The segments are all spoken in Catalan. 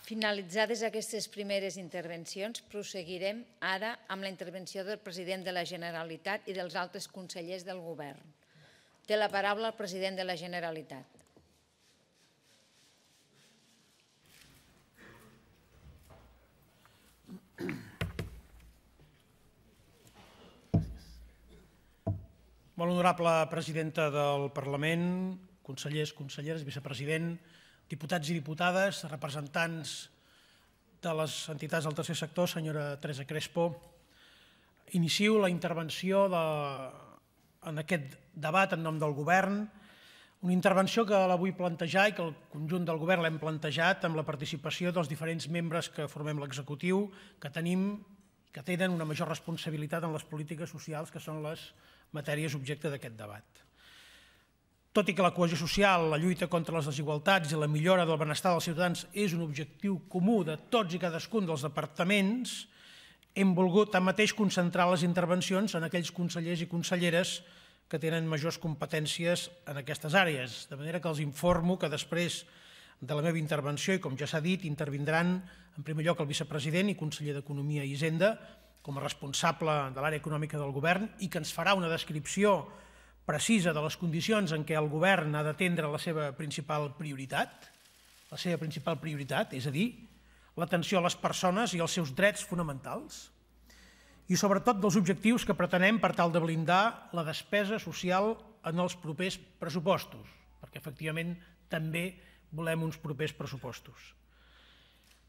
Finalitzades aquestes primeres intervencions, proseguirem ara amb la intervenció del president de la Generalitat i dels altres consellers del Govern. Té la paraula el president de la Generalitat. Molt honorable presidenta del Parlament, consellers, conselleres, vicepresident, diputats i diputades, representants de les entitats del tercer sector, senyora Teresa Crespo, inicio la intervenció en aquest debat en nom del Govern, una intervenció que la vull plantejar i que el conjunt del Govern l'hem plantejat amb la participació dels diferents membres que formem l'executiu, que tenen una major responsabilitat en les polítiques socials, que són les matèries objecte d'aquest debat. Tot i que la cohesió social, la lluita contra les desigualtats i la millora del benestar dels ciutadans és un objectiu comú de tots i cadascun dels departaments, hem volgut tanmateix concentrar les intervencions en aquells consellers i conselleres que tenen majors competències en aquestes àrees, de manera que els informo que després de la meva intervenció, i com ja s'ha dit, intervindran en primer lloc el vicepresident i conseller d'Economia i Hisenda, com a responsable de l'àrea econòmica del Govern, i que ens farà una descripció precisa de les condicions en què el Govern ha d'atendre la seva principal prioritat, és a dir, l'atenció a les persones i als seus drets fonamentals, i sobretot dels objectius que pretenem per tal de blindar la despesa social en els propers pressupostos, perquè efectivament també volem uns propers pressupostos.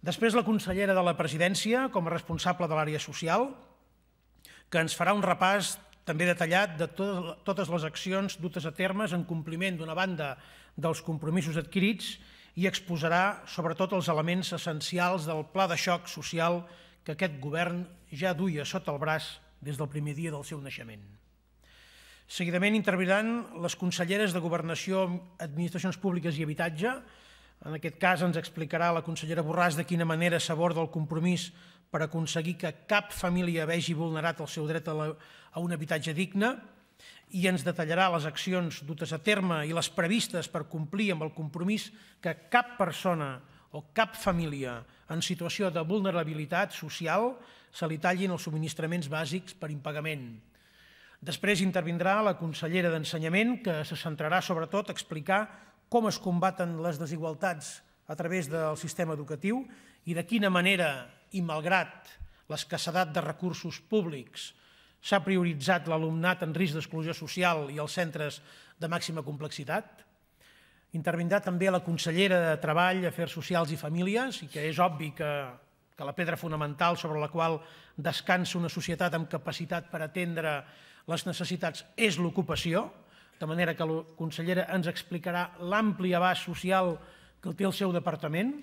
Després la consellera de la Presidència, com a responsable de l'àrea social, que ens farà un repàs també detallat de totes les accions dutes a termes en compliment d'una banda dels compromisos adquirits i exposarà sobretot els elements essencials del pla de xoc social que aquest govern ja duia sota el braç des del primer dia del seu naixement. Seguidament intervindran les conselleres de Governació, Administracions Públiques i Habitatge. En aquest cas ens explicarà la consellera Borràs de quina manera s'aborda el compromís per aconseguir que cap família vegi vulnerat el seu dret a un habitatge digne i ens detallarà les accions dutes a terme i les previstes per complir amb el compromís que cap persona o cap família en situació de vulnerabilitat social se li tallin els subministraments bàsics per impagament. Després intervindrà la consellera d'Ensenyament, que se centrarà sobretot a explicar com es combaten les desigualtats a través del sistema educatiu i de quina manera, i malgrat l'escassedat de recursos públics, s'ha prioritzat l'alumnat en risc d'exclusió social i els centres de màxima complexitat. Intervindrà també la consellera de Treball, Afers Socials i Famílies, i que és obvi que la pedra fonamental sobre la qual descansa una societat amb capacitat per atendre les necessitats és l'ocupació, de manera que la consellera ens explicarà l'ampli abast social que té el seu departament,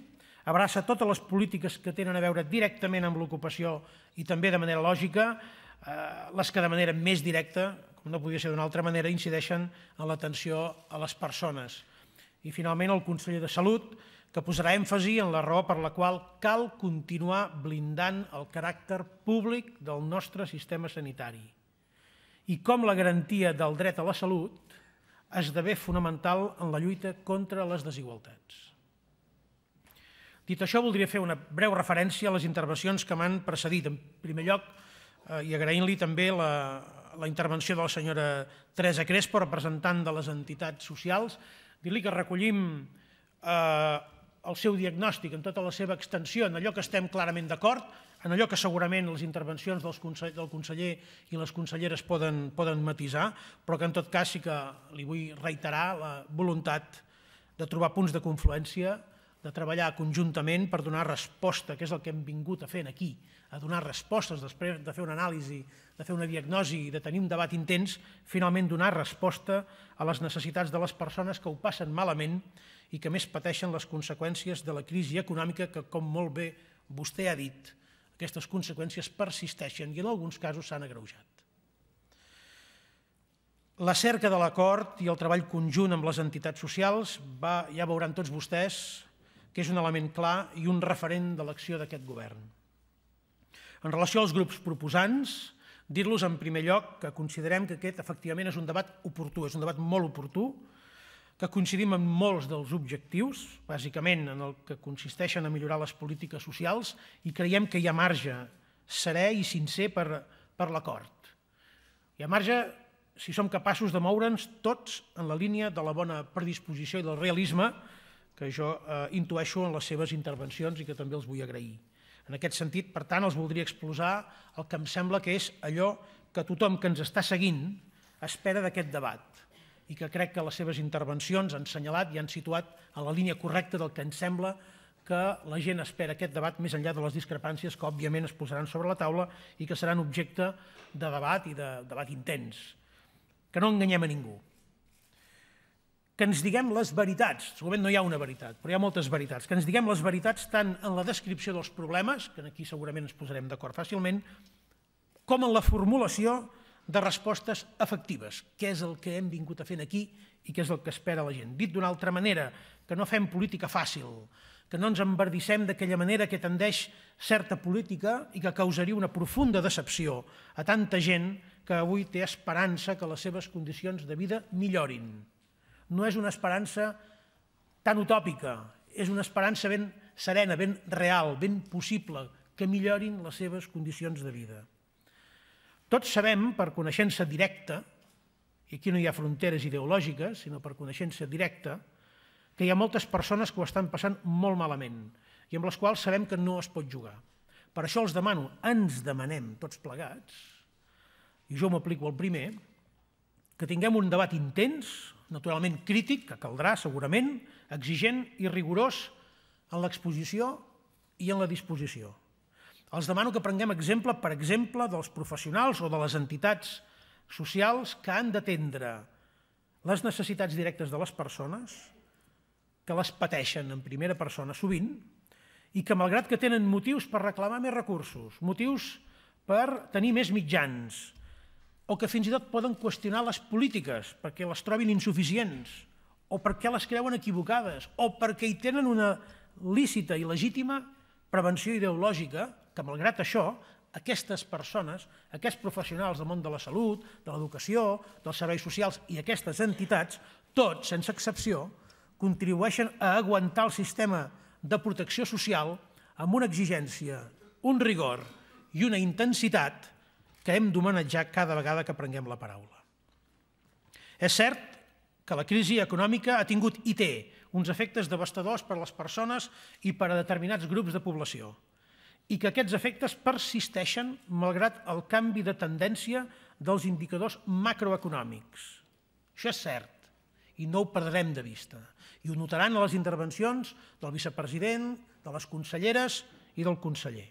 abraça totes les polítiques que tenen a veure directament amb l'ocupació i també de manera lògica les que de manera més directa, com no podia ser d'una altra manera, incideixen en l'atenció a les persones. I finalment el conseller de Salut, que posarà èmfasi en la raó per la qual cal continuar blindant el caràcter públic del nostre sistema sanitari i com la garantia del dret a la salut esdevé fonamental en la lluita contra les desigualtats. Dit això, voldria fer una breu referència a les intervencions que m'han precedit. En primer lloc, i agraint-li també la intervenció de la senyora Teresa Crespo, representant de les entitats socials, dir-li que recollim el seu diagnòstic en tota la seva extensió, en allò que estem clarament d'acord, en allò que segurament les intervencions del conseller i les conselleres poden matisar, però que en tot cas sí que li vull reiterar la voluntat de trobar punts de confluència, de treballar conjuntament per donar resposta, que és el que hem vingut a fer aquí, a donar respostes després de fer una anàlisi, de fer una diagnosi i de tenir un debat intens, finalment donar resposta a les necessitats de les persones que ho passen malament i que més pateixen les conseqüències de la crisi econòmica que, com molt bé vostè ha dit, aquestes conseqüències persisteixen i en alguns casos s'han agreujat. La cerca de l'acord i el treball conjunt amb les entitats socials, ja veuran tots vostès que és un element clar i un referent de l'acció d'aquest govern. En relació als grups proposants, dir-los en primer lloc que considerem que aquest efectivament és un debat oportú, és un debat molt oportú, que coincidim en molts dels objectius, bàsicament en el que consisteixen a millorar les polítiques socials, i creiem que hi ha marge serè i sincer per l'acord. Hi ha marge si som capaços de moure'ns tots en la línia de la bona predisposició i del realisme que jo intueixo en les seves intervencions i que també els vull agrair. En aquest sentit, per tant, els voldria exposar el que em sembla que és allò que tothom que ens està seguint espera d'aquest debat i que crec que les seves intervencions han assenyalat i han situat en la línia correcta del que ens sembla que la gent espera aquest debat més enllà de les discrepàncies que òbviament es posaran sobre la taula i que seran objecte de debat i de debat intens. Que no enganyem a ningú. Que ens diguem les veritats. Segurament no hi ha una veritat, però hi ha moltes veritats. Que ens diguem les veritats tant en la descripció dels problemes, que aquí segurament ens posarem d'acord fàcilment, com en la formulació de respostes efectives, que és el que hem vingut a fer aquí i que és el que espera la gent. Dit d'una altra manera, que no fem política fàcil, que no ens embardissem d'aquella manera que tendeix certa política i que causaria una profunda decepció a tanta gent que avui té esperança que les seves condicions de vida millorin. No és una esperança tan utòpica, és una esperança ben serena, ben real, ben possible, que millorin les seves condicions de vida. Tots sabem, per coneixença directa, i aquí no hi ha fronteres ideològiques, sinó per coneixença directa, que hi ha moltes persones que ho estan passant molt malament i amb les quals sabem que no es pot jugar. Per això els demano, ens demanem tots plegats, i jo m'aplico al primer, que tinguem un debat intens, naturalment crític, que caldrà segurament, exigent i rigorós en l'exposició i en la disposició. Els demano que prenguem exemple, per exemple, dels professionals o de les entitats socials que han d'atendre les necessitats directes de les persones, que les pateixen en primera persona sovint i que, malgrat que tenen motius per reclamar més recursos, motius per tenir més mitjans, o que fins i tot poden qüestionar les polítiques perquè les trobin insuficients, o perquè les creuen equivocades, o perquè hi tenen una lícita i legítima prevenció ideològica, que malgrat això, aquestes persones, aquests professionals del món de la salut, de l'educació, dels serveis socials i aquestes entitats, tots, sense excepció, contribueixen a aguantar el sistema de protecció social amb una exigència, un rigor i una intensitat que hem d'homenatjar cada vegada que prenguem la paraula. És cert que la crisi econòmica ha tingut i té uns efectes devastadors per a les persones i per a determinats grups de població i que aquests efectes persisteixen malgrat el canvi de tendència dels indicadors macroeconòmics. Això és cert i no ho perdrem de vista. I ho notaran a les intervencions del vicepresident, de les conselleres i del conseller.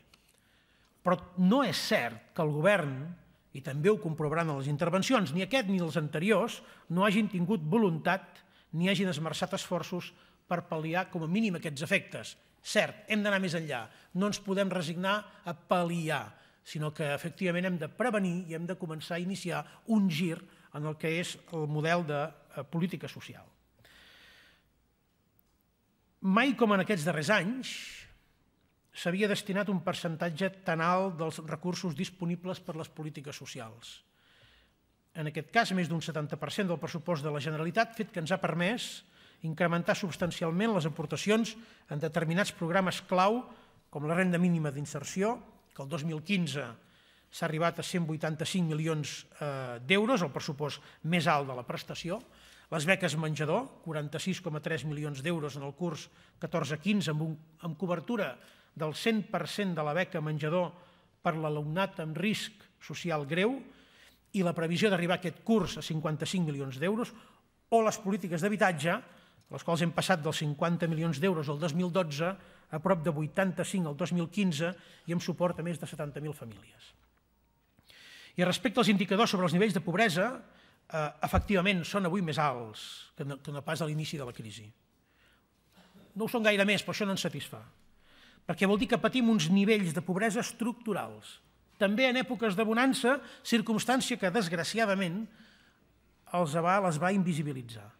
Però no és cert que el govern, i també ho comprovaran a les intervencions, ni aquest ni els anteriors, no hagin tingut voluntat ni hagin esmerçat esforços per pal·liar com a mínim aquests efectes. Cert, hem d'anar més enllà, no ens podem resignar a pal·liar, sinó que efectivament hem de prevenir i hem de començar a iniciar un gir en el que és el model de política social. Mai com en aquests darrers anys s'havia destinat un percentatge tan alt dels recursos disponibles per a les polítiques socials. En aquest cas, més d'un 70% del pressupost de la Generalitat, fet que ens ha permès incrementar substancialment les aportacions en determinats programes clau, com la renda mínima d'inserció, que el 2015 s'ha arribat a 185 milions d'euros, el pressupost més alt de la prestació, les beques menjador, 46,3 milions d'euros en el curs 14-15, amb cobertura del 100% de la beca menjador per l'alumnat amb risc social greu, i la previsió d'arribar a aquest curs a 55 milions d'euros, o les polítiques d'habitatge, les quals hem passat dels 50 milions d'euros el 2012 a prop de 85 el 2015 i amb suport a més de 70.000 famílies. I respecte als indicadors sobre els nivells de pobresa, efectivament són avui més alts que no pas a l'inici de la crisi. No ho són gaire més, però això no ens satisfà, perquè vol dir que patim uns nivells de pobresa estructurals, també en èpoques de bonança, circumstància que desgraciadament les va invisibilitzar.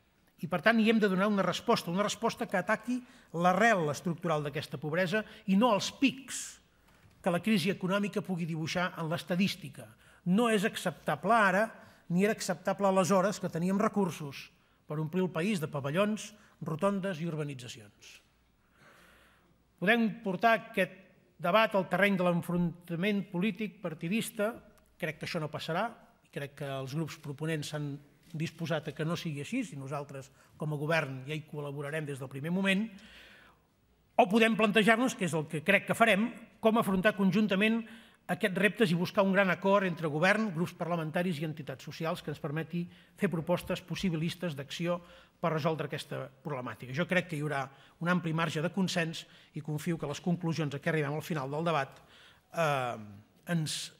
I per tant hi hem de donar una resposta que ataqui l'arrel estructural d'aquesta pobresa i no els pics que la crisi econòmica pugui dibuixar en l'estadística. No és acceptable ara, ni era acceptable aleshores que teníem recursos per omplir el país de pavellons, rotondes i urbanitzacions. Podem portar aquest debat al terreny de l'enfrontament polític partidista. Crec que això no passarà i crec que els grups proponents s'han disposat a que no sigui així i nosaltres com a govern ja hi col·laborarem des del primer moment. O podem plantejar-nos, que és el que crec que farem, com afrontar conjuntament aquests reptes i buscar un gran acord entre govern, grups parlamentaris i entitats socials que ens permeti fer propostes possibilistes d'acció per resoldre aquesta problemàtica. Jo crec que hi haurà un ampli marge de consens i confio que les conclusions a què arribem al final del debat ens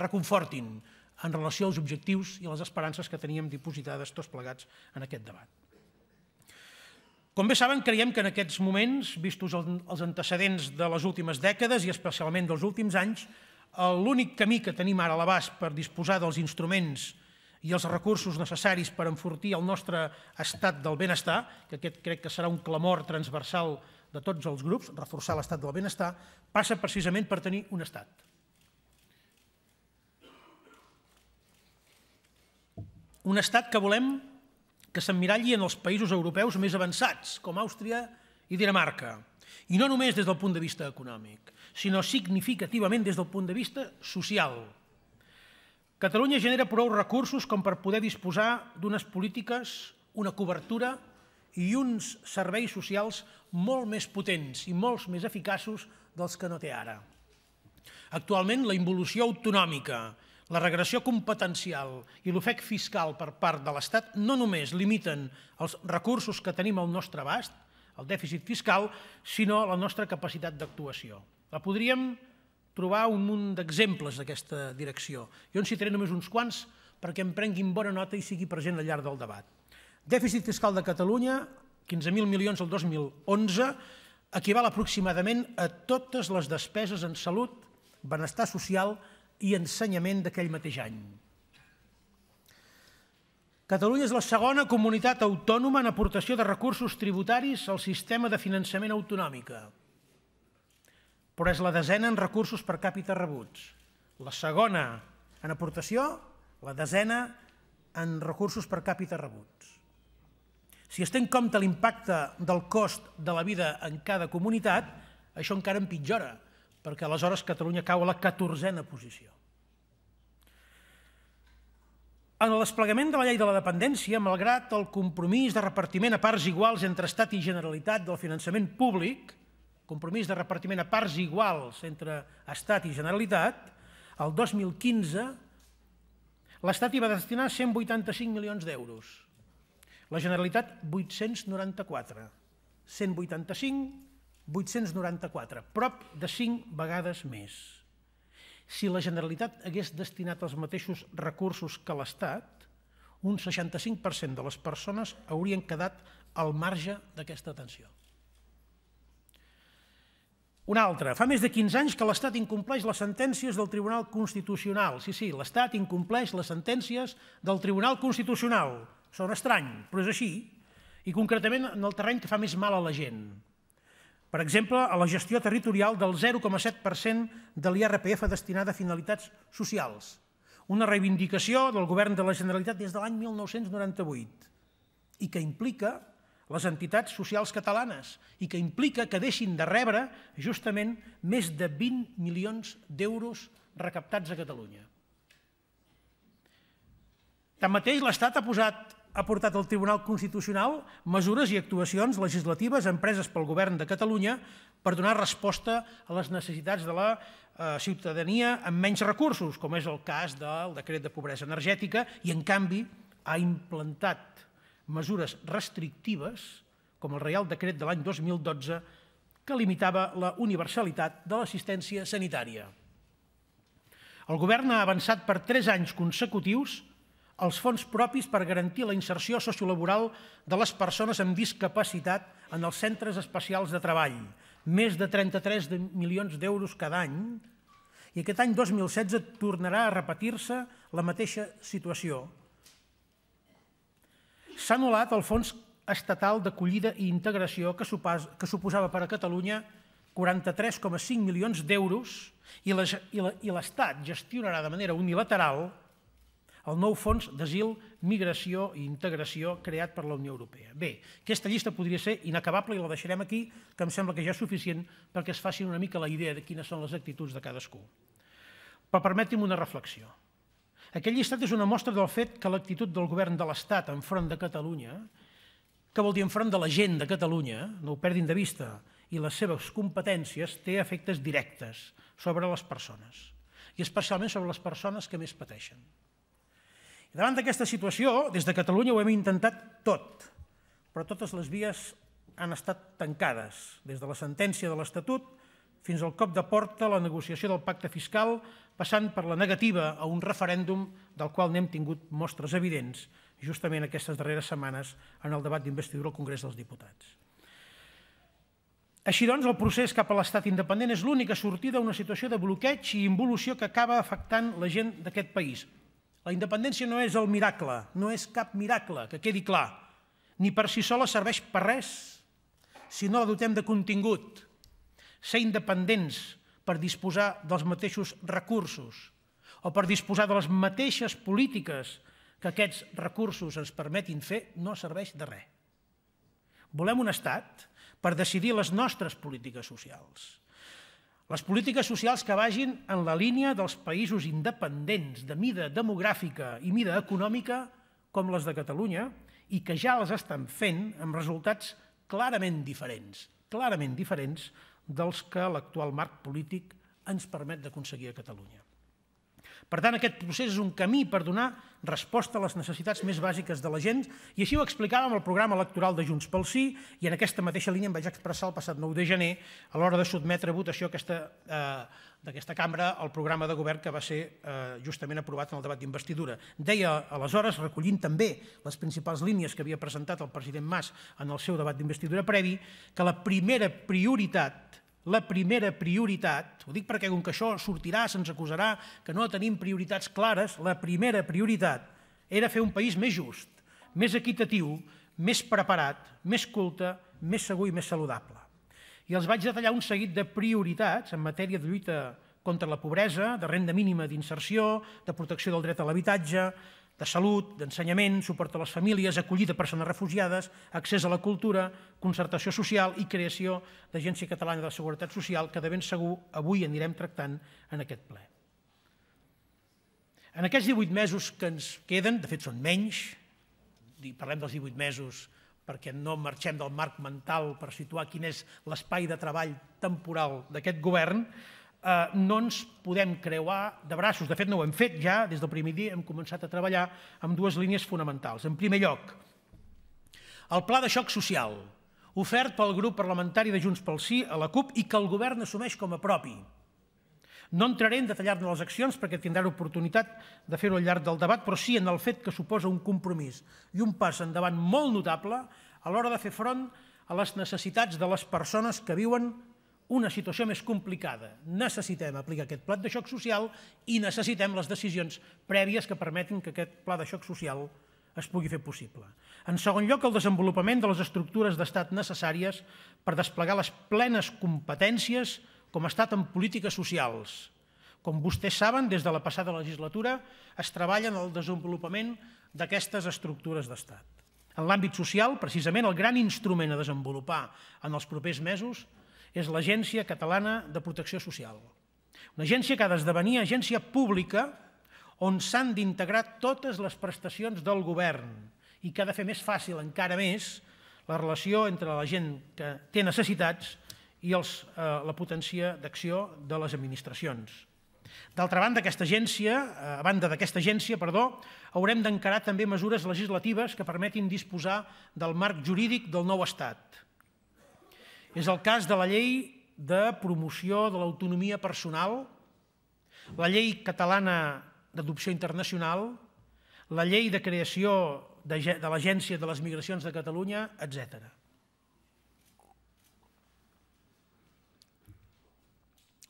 reconfortin en relació als objectius i les esperances que teníem dipositades tots plegats en aquest debat. Com bé saben, creiem que en aquests moments, vistos els antecedents de les últimes dècades i especialment dels últims anys, l'únic camí que tenim ara a l'abast per disposar dels instruments i els recursos necessaris per enfortir el nostre estat del benestar, que aquest crec que serà un clamor transversal de tots els grups, reforçar l'estat del benestar, passa precisament per tenir un estat. Un estat que volem que s'emmiralli en els països europeus més avançats, com Àustria i Dinamarca. I no només des del punt de vista econòmic, sinó significativament des del punt de vista social. Catalunya genera prou recursos com per poder disposar d'unes polítiques, una cobertura i uns serveis socials molt més potents i molts més eficaços dels que no té ara. Actualment, la involució autonòmica, la regressió competencial i l'ofec fiscal per part de l'Estat no només limiten els recursos que tenim al nostre abast, el dèficit fiscal, sinó la nostra capacitat d'actuació. La podríem trobar un munt d'exemples d'aquesta direcció. Jo en citaré només uns quants perquè em prenguin bona nota i sigui present al llarg del debat. Dèficit fiscal de Catalunya, 15.000 milions el 2011, equival aproximadament a totes les despeses en salut, benestar social i ensenyament d'aquell mateix any. Catalunya és la segona comunitat autònoma en aportació de recursos tributaris al sistema de finançament autonòmica, però és la desena en recursos per càpita rebuts. La segona en aportació, la desena en recursos per càpita rebuts. Si es té en compte l'impacte del cost de la vida en cada comunitat, això encara empitjora, perquè aleshores Catalunya cau a la 14a posició. En el desplegament de la llei de la dependència, malgrat el compromís de repartiment a parts iguals entre Estat i Generalitat del finançament públic, compromís de repartiment a parts iguals entre Estat i Generalitat, el 2015 l'Estat hi va destinar 185 milions d'euros, la Generalitat 894, 185 894, prop de 5 vegades més. Si la Generalitat hagués destinat els mateixos recursos que l'Estat, un 65% de les persones haurien quedat al marge d'aquesta atenció. Una altra, fa més de 15 anys que l'Estat incompleix les sentències del Tribunal Constitucional. Sí, l'Estat incompleix les sentències del Tribunal Constitucional. Sona estrany, però és així, i concretament en el terreny que fa més mal a la gent. Per exemple, a la gestió territorial del 0,7% de l'IRPF destinada a finalitats socials, una reivindicació del govern de la Generalitat des de l'any 1998 i que implica les entitats socials catalanes i que implica que deixin de rebre justament més de 20 milions d'euros recaptats a Catalunya. Tanmateix, l'Estat ha portat al Tribunal Constitucional mesures i actuacions legislatives empreses pel Govern de Catalunya per donar resposta a les necessitats de la ciutadania amb menys recursos, com és el cas del decret de pobresa energètica, i en canvi ha implantat mesures restrictives, com el Reial Decret de l'any 2012, que limitava la universalitat de l'assistència sanitària. El Govern ha avançat per 3 anys consecutius els fons propis per garantir la inserció sociolaboral de les persones amb discapacitat en els centres especials de treball, més de 33 milions d'euros cada any, i aquest any 2016 tornarà a repetir-se la mateixa situació. S'ha anul·lat el Fons Estatal d'Acollida i Integració que suposava per a Catalunya 43,5 milions d'euros i l'Estat gestionarà de manera unilateral el nou Fons d'Asil, Migració i Integració creat per la Unió Europea. Bé, aquesta llista podria ser inacabable i la deixarem aquí, que em sembla que ja és suficient perquè es facin una mica la idea de quines són les actituds de cadascú. Però permeti'm una reflexió. Aquest llistat és una mostra del fet que l'actitud del govern de l'Estat enfront de Catalunya, que vol dir enfront de la gent de Catalunya, no ho perdin de vista, i les seves competències té efectes directes sobre les persones, i especialment sobre les persones que més pateixen. I davant d'aquesta situació, des de Catalunya ho hem intentat tot, però totes les vies han estat tancades, des de la sentència de l'Estatut fins al cop de porta a la negociació del pacte fiscal, passant per la negativa a un referèndum del qual n'hem tingut mostres evidents justament aquestes darreres setmanes en el debat d'investidura al Congrés dels Diputats. Així doncs, el procés cap a l'estat independent és l'única sortida a una situació de bloqueig i involució que acaba afectant la gent d'aquest país. La independència no és el miracle, no és cap miracle, que quedi clar, ni per si sola serveix per res si no la dotem de contingut. Ser independents per disposar dels mateixos recursos o per disposar de les mateixes polítiques que aquests recursos ens permetin fer no serveix de res. Volem un estat per decidir les nostres polítiques socials. Les polítiques socials que vagin en la línia dels països independents de mida demogràfica i mida econòmica com les de Catalunya i que ja les estan fent amb resultats clarament diferents dels que l'actual marc polític ens permet d'aconseguir a Catalunya. Per tant, aquest procés és un camí per donar resposta a les necessitats més bàsiques de la gent i així ho explicàvem al programa electoral de Junts pel Sí i en aquesta mateixa línia em vaig expressar el passat 9 de gener a l'hora de sotmetre a votació d'aquesta cambra el programa de govern que va ser justament aprovat en el debat d'investidura. Deia aleshores, recollint també les principals línies que havia presentat el president Mas en el seu debat d'investidura previ, que la primera prioritat, ho dic perquè com que això sortirà, se'ns acusarà que no tenim prioritats clares, la primera prioritat era fer un país més just, més equitatiu, més preparat, més culte, més segur i més saludable. I els vaig detallar un seguit de prioritats en matèria de lluita contra la pobresa, de renda mínima d'inserció, de protecció del dret a l'habitatge, de salut, d'ensenyament, suport a les famílies, acollida de persones refugiades, accés a la cultura, concertació social i creació d'Agència Catalana de Seguretat Social, que de ben segur avui anirem tractant en aquest ple. En aquests 18 mesos que ens queden, de fet són menys, parlem dels 18 mesos perquè no marxem del marc mental per situar quin és l'espai de treball temporal d'aquest govern, no ens podem creuar de braços. De fet, no ho hem fet ja, des del primer dia hem començat a treballar amb dues línies fonamentals. En primer lloc, el pla de xoc social, ofert pel grup parlamentari de Junts pel Sí a la CUP i que el govern assumeix com a propi. No entraré en detallar-ne les accions perquè tindrà l'oportunitat de fer-ho al llarg del debat, però sí en el fet que suposa un compromís i un pas endavant molt notable a l'hora de fer front a les necessitats de les persones que viuen una situació més complicada. Necessitem aplicar aquest pla de xoc social i necessitem les decisions prèvies que permetin que aquest pla de xoc social es pugui fer possible. En segon lloc, el desenvolupament de les estructures d'estat necessàries per desplegar les plenes competències com a estat en polítiques socials. Com vostès saben, des de la passada legislatura es treballa en el desenvolupament d'aquestes estructures d'estat. En l'àmbit social, precisament, el gran instrument a desenvolupar en els propers mesos és l'Agència Catalana de Protecció Social. Una agència que ha d'esdevenir agència pública on s'han d'integrar totes les prestacions del govern i que ha de fer més fàcil, encara més, la relació entre la gent que té necessitats i la potència d'acció de les administracions. D'altra banda, a banda d'aquesta agència, haurem d'encarar també mesures legislatives que permetin disposar del marc jurídic del nou estat. És el cas de la llei de promoció de l'autonomia personal, la llei catalana d'adopció internacional, la llei de creació de l'Agència de les Migracions de Catalunya, etc.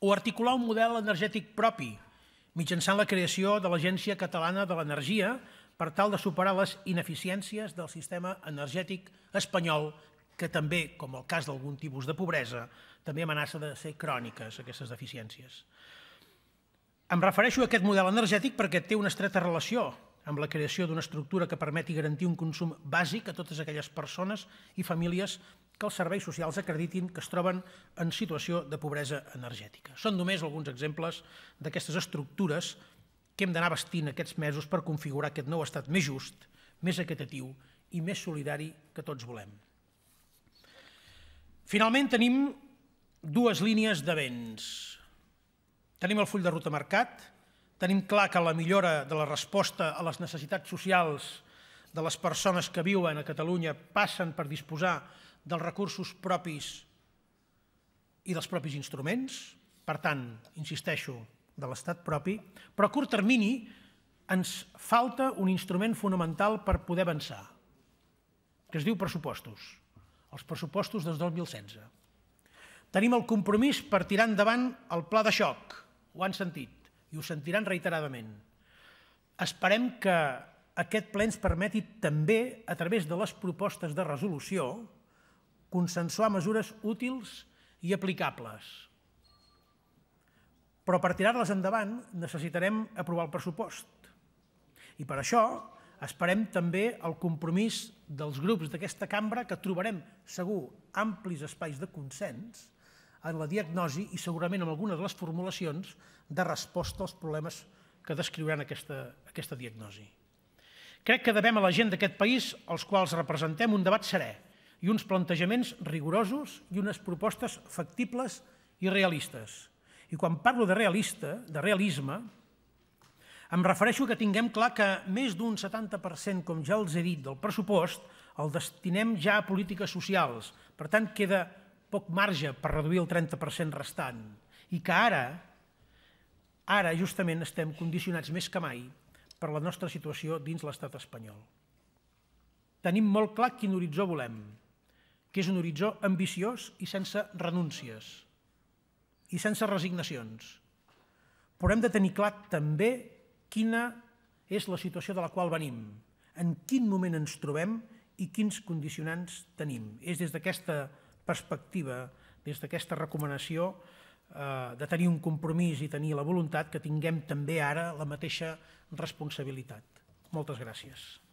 O articular un model energètic propi mitjançant la creació de l'Agència Catalana de l'Energia per tal de superar les ineficiències del sistema energètic espanyol que també, com el cas d'algun tipus de pobresa, també amenaça de ser cròniques, aquestes deficiències. Em refereixo a aquest model energètic perquè té una estreta relació amb la creació d'una estructura que permeti garantir un consum bàsic a totes aquelles persones i famílies que els serveis socials acreditin que es troben en situació de pobresa energètica. Són només alguns exemples d'aquestes estructures que hem d'anar bastint aquests mesos per configurar aquest nou estat més just, més equitatiu i més solidari que tots volem. Finalment, tenim dues línies de béns. Tenim el full de ruta marcat, tenim clar que la millora de la resposta a les necessitats socials de les persones que viuen a Catalunya passen per disposar dels recursos propis i dels propis instruments, per tant, insisteixo, de l'estat propi, però a curt termini ens falta un instrument fonamental per poder avançar, que es diu pressupostos, els pressupostos del 2016. Tenim el compromís per tirar endavant el pla de xoc, ho han sentit, i ho sentiran reiteradament. Esperem que aquest ple ens permeti també, a través de les propostes de resolució, consensuar mesures útils i aplicables. Però per tirar-les endavant necessitarem aprovar el pressupost. I per això esperem també el compromís dels grups d'aquesta cambra, que trobarem segur amplis espais de consens en la diagnosi i segurament en algunes de les formulacions de resposta als problemes que descriuran aquesta diagnosi. Crec que devem a la gent d'aquest país, als quals representem, un debat serè i uns plantejaments rigorosos i unes propostes factibles i realistes. I quan parlo de realisme, em refereixo que tinguem clar que més d'un 70%, com ja els he dit, del pressupost el destinem ja a polítiques socials. Per tant, queda poc marge per reduir el 30% restant. I que ara justament estem condicionats més que mai per la nostra situació dins l'estat espanyol. Tenim molt clar quin horitzó volem, que és un horitzó ambiciós i sense renúncies i sense resignacions. Però hem de tenir clar també quina és la situació de la qual venim, en quin moment ens trobem i quins condicionants tenim. És des d'aquesta perspectiva, des d'aquesta recomanació de tenir un compromís i tenir la voluntat que tinguem també ara la mateixa responsabilitat. Moltes gràcies.